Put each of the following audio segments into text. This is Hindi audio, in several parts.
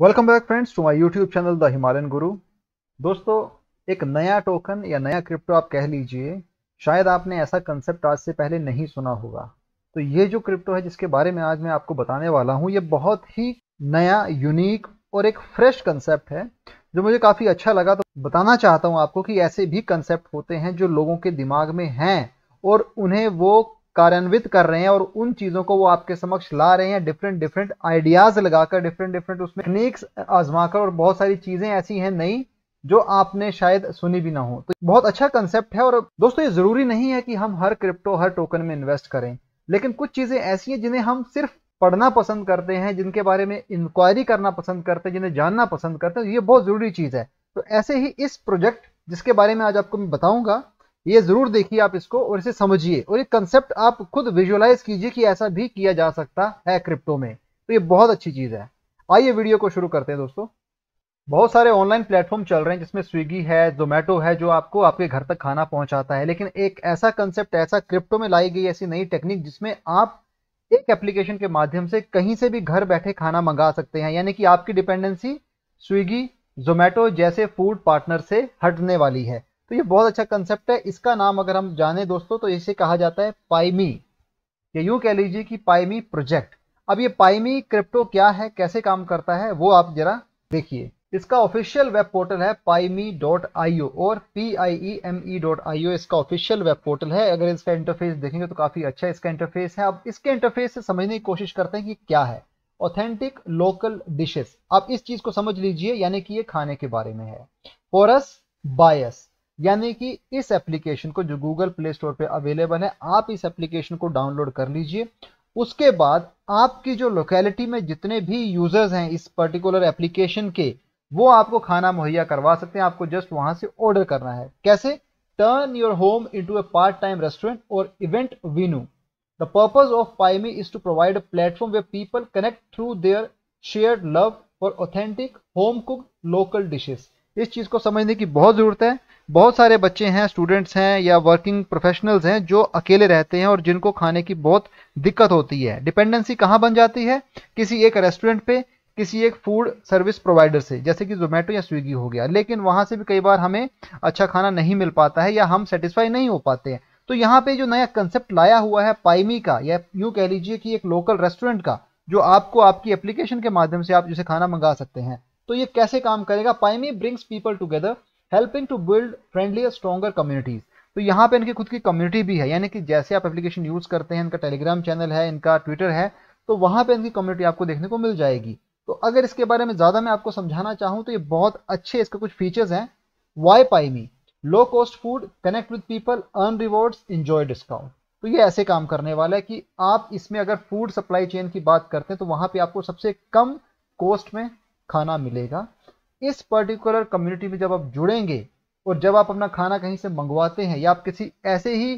Welcome back friends to my YouTube channel the Himalayan guru. दोस्तों, एक नया टोकन या नया क्रिप्टो आप कह लीजिए, शायद आपने ऐसा कंसेप्ट आज से पहले नहीं सुना होगा। तो ये जो क्रिप्टो है जिसके बारे में आज मैं आपको बताने वाला हूँ, ये बहुत ही नया, यूनिक और एक फ्रेश कंसेप्ट है जो मुझे काफ़ी अच्छा लगा। तो बताना चाहता हूँ आपको कि ऐसे भी कंसेप्ट होते हैं जो लोगों के दिमाग में हैं और उन्हें वो कार्यान्वित कर रहे हैं और उन चीज़ों को वो आपके समक्ष ला रहे हैं, डिफरेंट डिफरेंट आइडियाज़ लगाकर, डिफरेंट डिफरेंट उसमें टेक्निक्स आजमाकर। और बहुत सारी चीज़ें ऐसी हैं नई जो आपने शायद सुनी भी ना हो। तो बहुत अच्छा कंसेप्ट है। और दोस्तों, ये ज़रूरी नहीं है कि हम हर क्रिप्टो, हर टोकन में इन्वेस्ट करें, लेकिन कुछ चीज़ें ऐसी हैं जिन्हें हम सिर्फ पढ़ना पसंद करते हैं, जिनके बारे में इंक्वायरी करना पसंद करते हैं, जिन्हें जानना पसंद करते हैं। ये बहुत ज़रूरी चीज़ है। तो ऐसे ही इस प्रोजेक्ट जिसके बारे में आज आपको मैं बताऊंगा, ये जरूर देखिए आप इसको और इसे समझिए, और ये कंसेप्ट आप खुद विजुअलाइज कीजिए कि ऐसा भी किया जा सकता है क्रिप्टो में। तो ये बहुत अच्छी चीज है। आइए वीडियो को शुरू करते हैं। दोस्तों, बहुत सारे ऑनलाइन प्लेटफॉर्म चल रहे हैं जिसमें स्विगी है, जोमेटो है, जो आपको आपके घर तक खाना पहुंचाता है। लेकिन एक ऐसा कंसेप्ट, ऐसा क्रिप्टो में लाई गई ऐसी नई टेक्निक जिसमें आप एक एप्लीकेशन के माध्यम से कहीं से भी घर बैठे खाना मंगा सकते हैं। यानी कि आपकी डिपेंडेंसी स्विगी, जोमेटो जैसे फूड पार्टनर से हटने वाली है। तो ये बहुत अच्छा कंसेप्ट है। इसका नाम अगर हम जाने दोस्तों, तो इसे कहा जाता है पाइमी, या यूं कह लीजिए कि पाइमी प्रोजेक्ट। अब ये पाइमी क्रिप्टो क्या है, कैसे काम करता है, वो आप जरा देखिए। इसका ऑफिशियल वेब पोर्टल है paimi.io और PIEME.io इसका ऑफिशियल वेब पोर्टल है। अगर इसका इंटरफेस देखेंगे तो काफी अच्छा इसका इंटरफेस है। अब इसके इंटरफेस से समझने की कोशिश करते हैं कि क्या है ऑथेंटिक लोकल डिशेस। आप इस चीज को समझ लीजिए, यानी कि ये खाने के बारे में है। फॉरस बायस, यानी कि इस एप्लीकेशन को, जो गूगल प्ले स्टोर पे अवेलेबल है, आप इस एप्लीकेशन को डाउनलोड कर लीजिए। उसके बाद आपकी जो लोकेलिटी में जितने भी यूजर्स हैं इस पर्टिकुलर एप्लीकेशन के, वो आपको खाना मुहैया करवा सकते हैं। आपको जस्ट वहां से ऑर्डर करना है। कैसे? Turn your home into a part time restaurant और event venue. The purpose of Paimi is to provide a platform where people connect through their shared love for authentic home cooked local dishes. इस चीज को समझने की बहुत जरूरत है। बहुत सारे बच्चे हैं, स्टूडेंट्स हैं या वर्किंग प्रोफेशनल्स हैं जो अकेले रहते हैं और जिनको खाने की बहुत दिक्कत होती है। डिपेंडेंसी कहाँ बन जाती है? किसी एक रेस्टोरेंट पे, किसी एक फूड सर्विस प्रोवाइडर से, जैसे कि जोमेटो या स्विगी हो गया। लेकिन वहां से भी कई बार हमें अच्छा खाना नहीं मिल पाता है या हम सेटिस्फाई नहीं हो पाते हैं। तो यहाँ पे जो नया कंसेप्ट लाया हुआ है पाइमी का, या यूं कह लीजिए कि एक लोकल रेस्टोरेंट का, जो आपको आपकी एप्लीकेशन के माध्यम से आप जिसे खाना मंगा सकते हैं। तो ये कैसे काम करेगा? Paimi brings people together, helping to build friendly stronger communities. तो यहाँ पे इनकी खुद की कम्युनिटी भी है। यानी कि जैसे आप एप्लीकेशन यूज करते हैं, इनका टेलीग्राम चैनल है, इनका ट्विटर है, तो वहां पे इनकी कम्युनिटी आपको देखने को मिल जाएगी। तो अगर इसके बारे में ज्यादा मैं आपको समझाना चाहूँ तो ये बहुत अच्छे इसके कुछ फीचर्स हैं। Why Paimi? Low cost food, connect with people, earn rewards, enjoy discount. तो ये ऐसे काम करने वाला है कि आप इसमें अगर फूड सप्लाई चेन की बात करते हैं तो वहां पे आपको सबसे कम कॉस्ट में खाना मिलेगा। इस पर्टिकुलर कम्युनिटी में जब आप जुड़ेंगे और जब आप अपना खाना कहीं से मंगवाते हैं या आप किसी ऐसे ही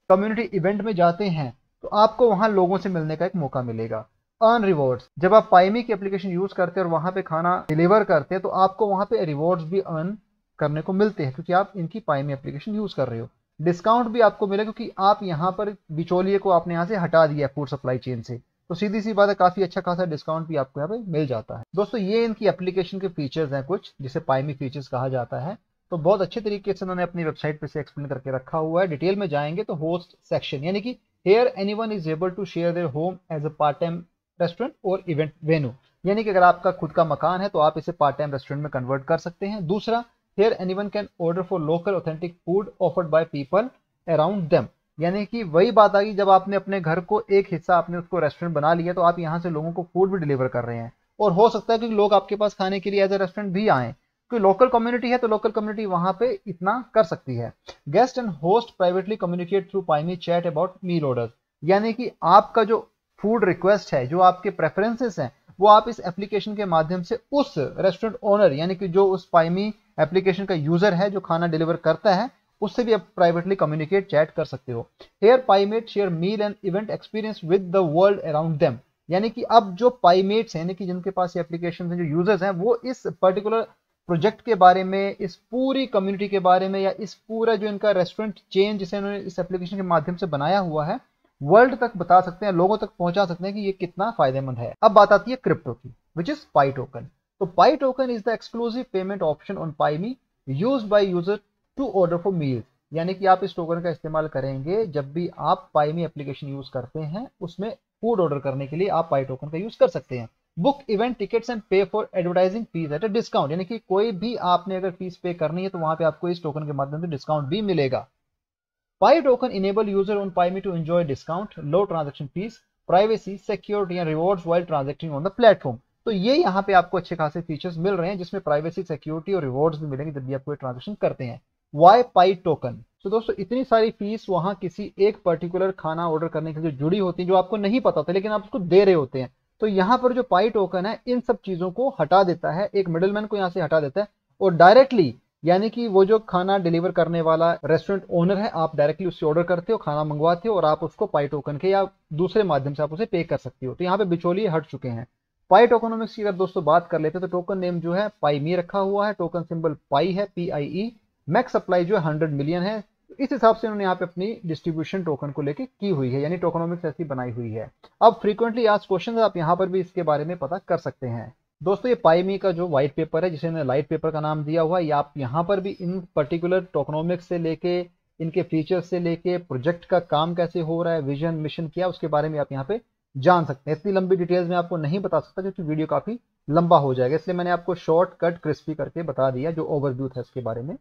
कम्युनिटी इवेंट में जाते हैं, तो आपको वहां लोगों से मिलने का एक मौका मिलेगा। अर्न रिवॉर्ड्स, जब आप पाइमी की एप्लीकेशन यूज करते हैं और वहां पे खाना डिलीवर करते हैं, तो आपको वहां पे रिवॉर्ड्स भी अर्न करने को मिलते हैं क्योंकि आप इनकी पाइमी एप्लीकेशन यूज कर रहे हो। डिस्काउंट भी आपको मिलेगा क्योंकि आप यहाँ पर बिचौलिए को आपने यहाँ से हटा दिया फूड सप्लाई चेन से। तो सीधी सी बात है, काफी अच्छा खासा डिस्काउंट भी आपको यहाँ पे मिल जाता है। दोस्तों, ये इनकी एप्लीकेशन के फीचर्स हैं कुछ, जिसे पाइमी फीचर्स कहा जाता है। तो बहुत अच्छे तरीके से उन्होंने अपनी वेबसाइट पे से एक्सप्लेन करके रखा हुआ है। डिटेल में जाएंगे तो होस्ट सेक्शन, यानी कि here anyone is able to share their home as a part time restaurant और इवेंट वेन्यू। यानी कि अगर आपका खुद का मकान है तो आप इसे पार्ट टाइम रेस्टोरेंट में कन्वर्ट कर सकते हैं। दूसरा, here anyone can order for local authentic food offered by people around them. यानी कि वही बात आ गई, जब आपने अपने घर को एक हिस्सा आपने उसको रेस्टोरेंट बना लिया, तो आप यहाँ से लोगों को फूड भी डिलीवर कर रहे हैं। और हो सकता है कि लोग आपके पास खाने के लिए एज ए रेस्टोरेंट भी आए, क्योंकि लोकल कम्युनिटी है तो लोकल कम्युनिटी वहां पे इतना कर सकती है। Guest and host privately communicate through Paimi chat about meal order. यानी कि आपका जो फूड रिक्वेस्ट है, जो आपके प्रेफरेंसेस हैं, वो आप इस एप्लीकेशन के माध्यम से उस रेस्टोरेंट ओनर, यानी कि जो उस पाइमी एप्लीकेशन का यूजर है, जो खाना डिलीवर करता है, उससे भी आप प्राइवेटली कम्युनिकेट, चैट कर सकते हो। Here Paimate share meal and event experience with the world around them. यानी कि अब जो पाइमेट्स हैं, यानी कि जिनके पास ये एप्लीकेशन हैं, जो यूजर्स हैं, वो इस पर्टिकुलर प्रोजेक्ट के बारे में, इस पूरी कम्युनिटी के बारे में, या इस पूरा जो इनका रेस्टोरेंट चेन जिसे उन्होंने इस एप्लीकेशन के माध्यम से बनाया हुआ है, वर्ल्ड तक बता सकते हैं, लोगों तक पहुंचा सकते हैं कि ये कितना फायदेमंद है। अब बात आती है क्रिप्टो की, विच इज पाई टोकन। तो Pi token is the exclusive payment option on Paimi used by user to order for meals, यानी कि आप इस टोकन का इस्तेमाल करेंगे जब भी आप पाईमी एप्लीकेशन यूज करते हैं, उसमें फूड ऑर्डर करने के लिए आप पाई टोकन का यूज कर सकते हैं। बुक इवेंट टिकट्स एंड पे for advertising fees at a discount, यानी कि कोई भी आपने अगर फीस पे करनी है तो वहां पे आपको इस टोकन के माध्यम से डिस्काउंट भी मिलेगा। Pi token enable user on Paimi to enjoy discount, low transaction fees, privacy, security and rewards while transacting on the platform. तो ये यहाँ पे आपको अच्छे खासे फीचर्स मिल रहे हैं जिसमें प्राइवेसी, सिक्योरिटी और रिवॉर्ड्स भी मिलेंगे जब भी आप कोई ट्रांजेक्शन करते हैं। वाई पाई टोकन? तो दोस्तों इतनी सारी फीस वहां किसी एक पर्टिकुलर खाना ऑर्डर करने के लिए जुड़ी होती है जो आपको नहीं पता होता, लेकिन आप उसको दे रहे होते हैं। तो यहाँ पर जो पाई टोकन है इन सब चीजों को हटा देता है, एक मिडलमैन को यहाँ से हटा देता है और डायरेक्टली, यानी कि वो जो खाना डिलीवर करने वाला रेस्टोरेंट ओनर है, आप डायरेक्टली उससे ऑर्डर करते हो, खाना मंगवाते हो और आप उसको पाई टोकन के या दूसरे माध्यम से आप उसे पे कर सकते हो। तो यहाँ पे बिचौलिए हट चुके हैं। पाई टोकनोमिक्स की अगर दोस्तों बात कर लेते हैं तो टोकन नेम जो है पाईमी रखा हुआ है, टोकन सिंबल पाई है, PIE, मैक्स सप्लाई जो है 100 मिलियन है। इस हिसाब से उन्होंने यहाँ पे अपनी डिस्ट्रीब्यूशन टोकन को लेकर की हुई है, यानी टोकनोमिक्स ऐसी बनाई हुई है। अब फ्रीक्वेंटली आस्क्ड क्वेश्चन आप यहाँ पर भी इसके बारे में पता कर सकते हैं। दोस्तों ये पाईमी का जो व्हाइट पेपर है, जिसे मैंने लाइट पेपर का नाम दिया हुआ है, या आप यहाँ पर भी इन पर्टिकुलर टोकनोमिक्स से लेके, इनके फीचर्स से लेके, प्रोजेक्ट का काम कैसे हो रहा है, विजन मिशन क्या, उसके बारे में आप यहाँ पे जान सकते हैं। इतनी लंबी डिटेल्स में आपको नहीं बता सकता क्योंकि वीडियो काफी लंबा हो जाएगा, इसलिए मैंने आपको शॉर्ट कट क्रिस्पी करके बता दिया जो ओवरव्यू था इसके बारे में।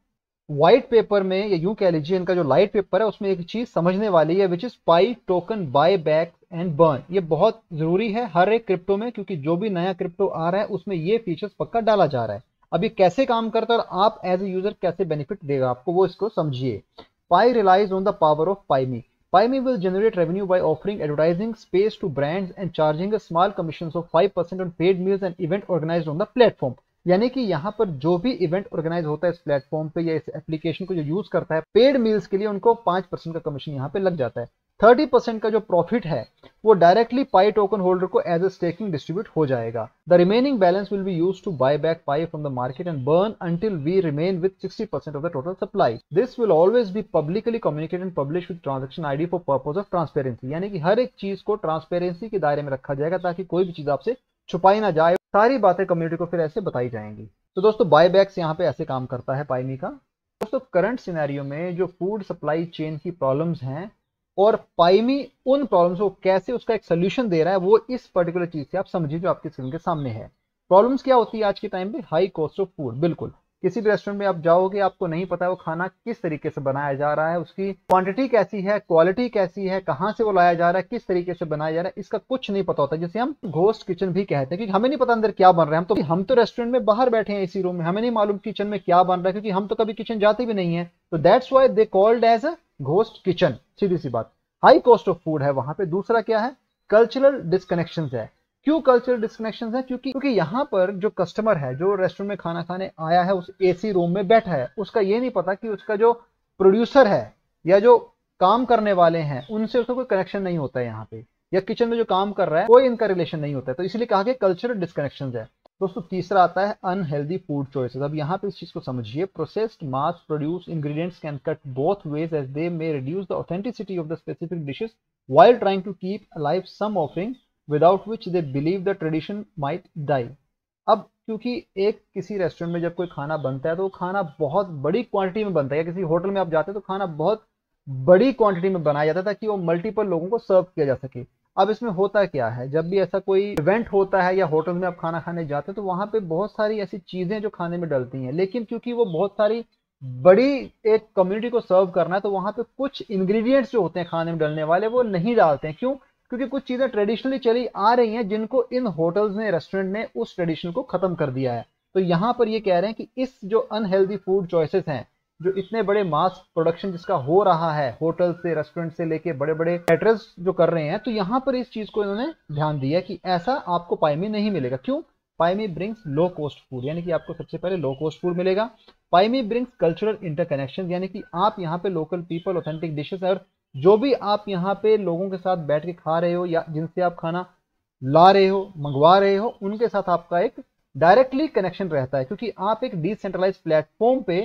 व्हाइट पेपर में, या यूं कह लीजिए इनका जो लाइट पेपर है उसमें एक चीज समझने वाली है, which is Pi token buy back and burn. ये बहुत जरूरी है हर एक क्रिप्टो में, क्योंकि जो भी नया क्रिप्टो आ रहा है उसमें ये फीचर्स पक्का डाला जा रहा है। अब ये कैसे काम करता है और आप एज ए यूजर कैसे बेनिफिट देगा आपको, वो इसको समझिए। Pi relies on the power of Paimi. Paimi will generate revenue by offering advertising space to brands and charging a small commissions of 5% on paid meals and event organized on the platform। यानी कि यहाँ पर जो भी इवेंट ऑर्गेनाइज होता है इस प्लेटफॉर्म पे या इस एप्लीकेशन को जो यूज करता है पेड मील्स के लिए, उनको 5% का कमीशन यहाँ पे लग जाता है। 30% का जो प्रॉफिट है वो डायरेक्टली पाई टोकन होल्डर को एज ए स्टेकिंग डिस्ट्रीब्यूट हो जाएगा। The remaining balance will be used to buy back pi from the market and burn until we remain with 60% of the total supply. This will always be publicly communicated and publish with transaction ID for purpose of transparency. यानी कि हर एक चीज को ट्रांसपेरेंसी के दायरे में रखा जाएगा ताकि कोई भी चीज आपसे छुपाई ना जाए, सारी बातें कम्युनिटी को फिर ऐसे बताई जाएंगी। तो दोस्तों बायबैक्स यहाँ पे ऐसे काम करता है पाईमी का। दोस्तों करंट सिनेरियो में जो फूड सप्लाई चेन की प्रॉब्लम्स हैं और पाईमी उन प्रॉब्लम्स को कैसे उसका एक सोल्यूशन दे रहा है, वो इस पर्टिकुलर चीज से आप समझिए जो आपकी स्क्रीन के सामने है। प्रॉब्लम्स क्या होती है आज के टाइम पे? High cost of food. बिल्कुल, किसी भी रेस्टोरेंट में आप जाओगे आपको नहीं पता है वो खाना किस तरीके से बनाया जा रहा है, उसकी क्वांटिटी कैसी है, क्वालिटी कैसी है, कहाँ से वो लाया जा रहा है, किस तरीके से बनाया जा रहा है, इसका कुछ नहीं पता होता, जिसे हम घोस्ट किचन भी कहते हैं, क्योंकि हमें नहीं पता अंदर क्या बन रहा है। हम तो रेस्टोरेंट में बाहर बैठे हैं इसी रूम में, हमें नहीं मालूम किचन में क्या बन रहा है, क्योंकि हम तो कभी किचन जाते भी नहीं है। तो that's why they called as a ghost kitchen. सीधी सी बात, हाई कॉस्ट ऑफ फूड है वहां पे। दूसरा क्या है? कल्चरल डिस्कनेक्शंस है। क्यों कल्चरल डिस्कनेक्शंस है? क्योंकि यहाँ पर जो कस्टमर है, जो रेस्टोरेंट में खाना खाने आया है, उस एसी रूम में बैठा है, उसका ये नहीं पता कि उसका जो प्रोड्यूसर है या जो काम करने वाले हैं उनसे उसका कोई कनेक्शन नहीं होता है यहाँ पे, या किचन में जो काम कर रहा है कोई इनका रिलेशन नहीं होता है। तो इसलिए कहा कि कल्चरल डिस्कनेक्शंस है। दोस्तों तीसरा आता है अनहेल्दी फूड चॉइसेस। अब यहाँ पे इस चीज को समझिए। Processed mass produce ingredients can cut both ways as they may reduce the authenticity of the specific dishes while trying to keep alive some offering without which they believe the tradition might die। अब क्योंकि एक किसी रेस्टोरेंट में जब कोई खाना बनता है तो वो खाना बहुत बड़ी क्वांटिटी में बनता है, या किसी होटल में आप जाते हैं तो खाना बहुत बड़ी क्वांटिटी में बनाया जाता है ताकि वो मल्टीपल लोगों को सर्व किया जा सके। अब इसमें होता क्या है, जब भी ऐसा कोई इवेंट होता है या होटल में आप खाना खाने जाते हैं तो वहां पे बहुत सारी ऐसी चीजें जो खाने में डलती हैं, लेकिन क्योंकि वो बहुत सारी बड़ी एक कम्युनिटी को सर्व करना है तो वहां पे कुछ इंग्रेडिएंट्स जो होते हैं खाने में डलने वाले वो नहीं डालते हैं। क्यों? क्योंकि कुछ चीजें ट्रेडिशनली चली आ रही हैं जिनको इन होटल्स ने, रेस्टोरेंट ने उस ट्रेडिशन को खत्म कर दिया है। तो यहां पर ये कह रहे हैं कि इस जो अनहेल्दी फूड चॉइसेस हैं, जो इतने बड़े मास प्रोडक्शन जिसका हो रहा है होटल से, रेस्टोरेंट से लेके बड़े बड़े कैटरर्स जो कर रहे हैं, तो यहां पर इस चीज को इन्होंने ध्यान दिया कि ऐसा आपको पाईमी नहीं मिलेगा। क्यों? पाईमी ब्रिंग्स लो कॉस्ट फूड, यानी कि आपको सबसे पहले लो कॉस्ट फूड मिलेगा। पाईमी ब्रिंग्स कल्चरल इंटरकनेक्शन, यानी कि आप यहाँ पे लोकल पीपल, ऑथेंटिक डिशेस, और जो भी आप यहाँ पे लोगों के साथ बैठ के खा रहे हो या जिनसे आप खाना ला रहे हो, मंगवा रहे हो, उनके साथ आपका एक डायरेक्टली कनेक्शन रहता है, क्योंकि आप एक डिसेंट्रलाइज प्लेटफॉर्म पे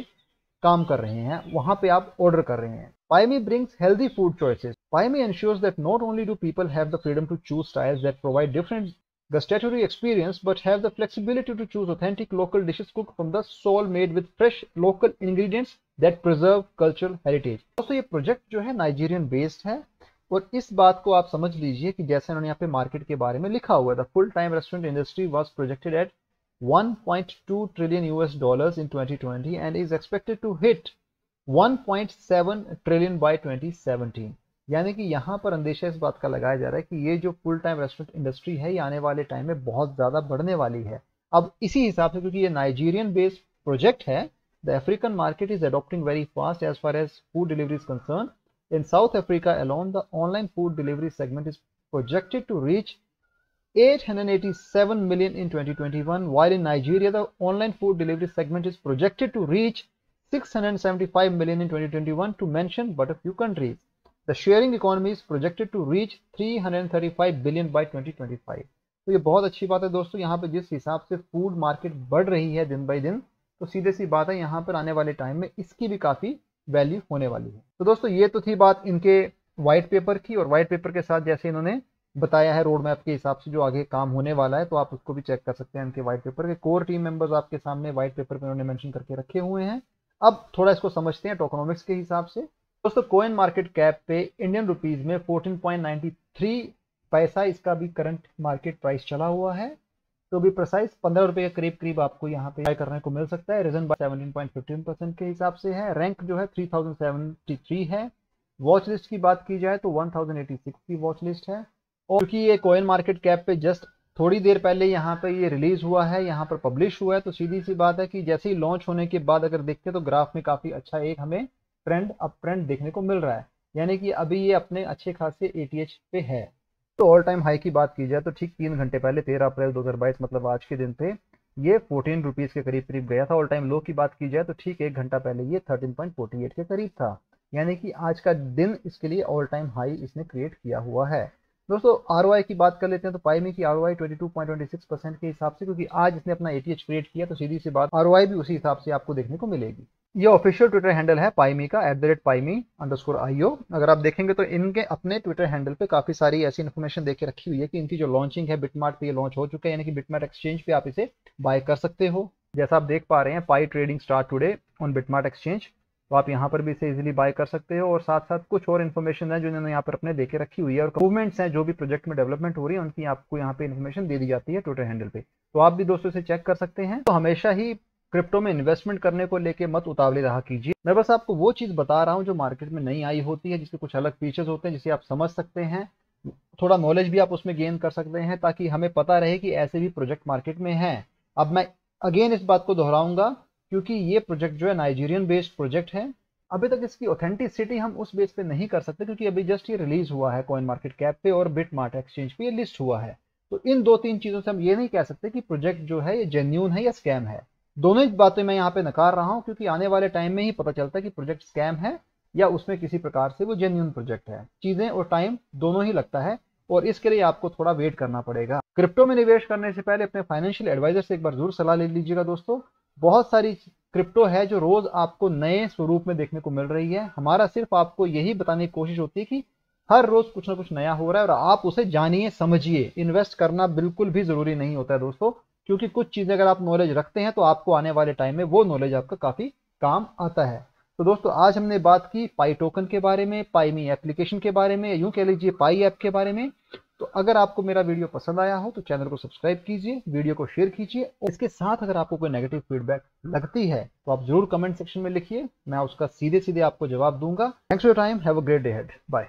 काम कर रहे हैं, वहां पे आप ऑर्डर कर रहे हैं। Paimi brings healthy food choices. Paimi ensures that not only do people have the freedom to choose styles that provide different the statutory experience but have the flexibility to choose authentic local dishes cooked from the soul made with fresh local ingredients that preserve cultural heritage। दोस्तों ये प्रोजेक्ट जो है नाइजीरियन बेस्ड है और इस बात को आप समझ लीजिए कि जैसे उन्होंने यहाँ पे मार्केट के बारे में लिखा हुआ था, full time restaurant industry was projected at 1.2 trillion US dollars in 2020 and is expected to hit 1.7 trillion by 2017। यानी कि यहाँ पर अंदेशा इस बात का लगाया जा रहा है कि ये जो फुल टाइम रेस्टोरेंट इंडस्ट्री है ये आने वाले टाइम में बहुत ज़्यादा बढ़ने वाली है। अब इसी हिसाब से क्योंकि ये नाइजीरियन बेस्ड प्रोजेक्ट है, the African market is adopting very fast as far as food delivery is concern. In South Africa alone the online food delivery segment is projected to reach 887 million in 2021, while in Nigeria the online food delivery segment is projected to reach 675 million in 2021, to mention but a few countries. The sharing economy is projected to reach 335 billion by 2025। तो ये बहुत अच्छी बात है दोस्तों, यहाँ पे जिस हिसाब से फूड मार्केट बढ़ रही है दिन बाई दिन, तो सीधे सी बात है यहाँ पर आने वाले टाइम में इसकी भी काफ़ी वैल्यू होने वाली है। तो दोस्तों ये तो थी बात इनके वाइट पेपर की, और वाइट पेपर के साथ जैसे इन्होंने बताया है रोड मैप के हिसाब से जो आगे काम होने वाला है, तो आप उसको भी चेक कर सकते हैं। इनके व्हाइट पेपर के कोर टीम मेंबर्स आपके सामने व्हाइट पेपर पे उन्होंने मेंशन करके रखे हुए हैं। अब थोड़ा इसको समझते हैं टोकनोमिक्स के हिसाब से। दोस्तों कोइन मार्केट कैप पे इंडियन रुपीज में 14.93 पैसा इसका भी करंट मार्केट प्राइस चला हुआ है। तो भी प्रिसाइज 15 रुपए के करीब आपको यहाँ पे बाय करने को मिल सकता है। रीजन बाय 17.15% के हिसाब से है। रैंक जो है 3073 है। वॉच लिस्ट की बात की जाए तो 1086 की वॉच लिस्ट है। और क्योंकि ये कोइन मार्केट कैप पे जस्ट थोड़ी देर पहले यहाँ पे ये रिलीज हुआ है, यहाँ पर पब्लिश हुआ है, तो सीधी सी बात है कि जैसे ही लॉन्च होने के बाद अगर देखते तो ग्राफ में काफी अच्छा एक हमें ट्रेंड अप ट्रेंड देखने को मिल रहा है, यानी कि अभी ये अपने अच्छे खासे ATH पे है। तो ऑल टाइम हाई की बात की जाए तो ठीक 3 घंटे पहले 13 अप्रैल 2022 मतलब आज के दिन पे ये 14 रुपीज के करीब गया था। ऑल टाइम लो की बात की जाए तो ठीक 1 घंटा पहले ये 13.48 के करीब था, यानी कि आज का दिन इसके लिए ऑल टाइम हाई इसने क्रिएट किया हुआ है। दोस्तों ROI की बात कर लेते हैं तो पाईमी की ROI 22.26% के हिसाब से, क्योंकि आज इसने अपना ATH क्रिएट किया तो सीधी सी बात ROI भी उसी हिसाब से आपको देखने को मिलेगी। ये ऑफिशियल ट्विटर हैंडल है पाईमी का @paimi_io। अगर आप देखेंगे तो इनके अपने ट्विटर हैंडल पे काफी सारी ऐसी इन्फॉर्मेशन देके रखी हुई है कि इनकी जो लॉन्चिंग है बिटमार्ट पे ये लॉन्च हो चुका है, यानी कि बिटमार्ट एक्सचेंज पे आप इसे बाय कर सकते हो। जैसा आप देख पा रहे हैं Pi trading start today on BitMart exchange, तो आप यहाँ पर भी इसे इजीली बाय कर सकते हो। और साथ साथ कुछ और इन्फॉर्मेशन है जो इन्होंने यहाँ पर अपने देके रखी हुई है, और मूवमेंट्स हैं जो भी प्रोजेक्ट में डेवलपमेंट हो रही है उनकी आपको यहाँ पे इन्फॉर्मेशन दे दी जाती है ट्विटर हैंडल पे, तो आप भी दोस्तों से चेक कर सकते हैं। तो हमेशा ही क्रिप्टो में इन्वेस्टमेंट करने को लेके मत उतावले रहा कीजिए। मैं बस आपको वो चीज बता रहा हूँ जो मार्केट में नई आई होती है, जिसके कुछ अलग फीचर्स होते हैं जिसे आप समझ सकते हैं, थोड़ा नॉलेज भी आप उसमें गेन कर सकते हैं, ताकि हमें पता रहे कि ऐसे भी प्रोजेक्ट मार्केट में है। अब मैं अगेन इस बात को दोहराऊंगा, क्योंकि ये प्रोजेक्ट जो है नाइजीरियन बेस्ड प्रोजेक्ट है, अभी तक इसकी ऑथेंटिसिटी हम उस बेस पे नहीं कर सकते, क्योंकि अभी जस्ट ये रिलीज हुआ है कॉइन मार्केट कैप पे और बिटमार्ट एक्सचेंज पे ये लिस्ट हुआ है। तो इन 2-3 चीजों से हम ये नहीं कह सकते कि प्रोजेक्ट जो है ये जेन्यून है या स्कैम है। दोनों ही बातें मैं यहाँ पे नकार रहा हूँ, क्योंकि आने वाले टाइम में ही पता चलता है कि प्रोजेक्ट स्कैम है या उसमें किसी प्रकार से वो जेन्यून प्रोजेक्ट है। चीजें और टाइम दोनों ही लगता है, और इसके लिए आपको थोड़ा वेट करना पड़ेगा। क्रिप्टो में निवेश करने से पहले अपने फाइनेंशियल एडवाइजर से एक बार जरूर सलाह ले लीजिएगा दोस्तों। बहुत सारी क्रिप्टो है जो रोज आपको नए स्वरूप में देखने को मिल रही है। हमारा सिर्फ आपको यही बताने की कोशिश होती है कि हर रोज कुछ ना कुछ नया हो रहा है, और आप उसे जानिए समझिए। इन्वेस्ट करना बिल्कुल भी जरूरी नहीं होता है दोस्तों, क्योंकि कुछ चीजें अगर आप नॉलेज रखते हैं तो आपको आने वाले टाइम में वो नॉलेज आपका काफी काम आता है। तो दोस्तों आज हमने बात की पाई टोकन के बारे में, पाईमी एप्लीकेशन के बारे में, यूं कह लीजिए पाई ऐप के बारे में। तो अगर आपको मेरा वीडियो पसंद आया हो तो चैनल को सब्सक्राइब कीजिए, वीडियो को शेयर कीजिए, और इसके साथ अगर आपको कोई नेगेटिव फीडबैक लगती है तो आप जरूर कमेंट सेक्शन में लिखिए, मैं उसका सीधे सीधे आपको जवाब दूंगा। Thanks for your time, have a great day ahead, bye.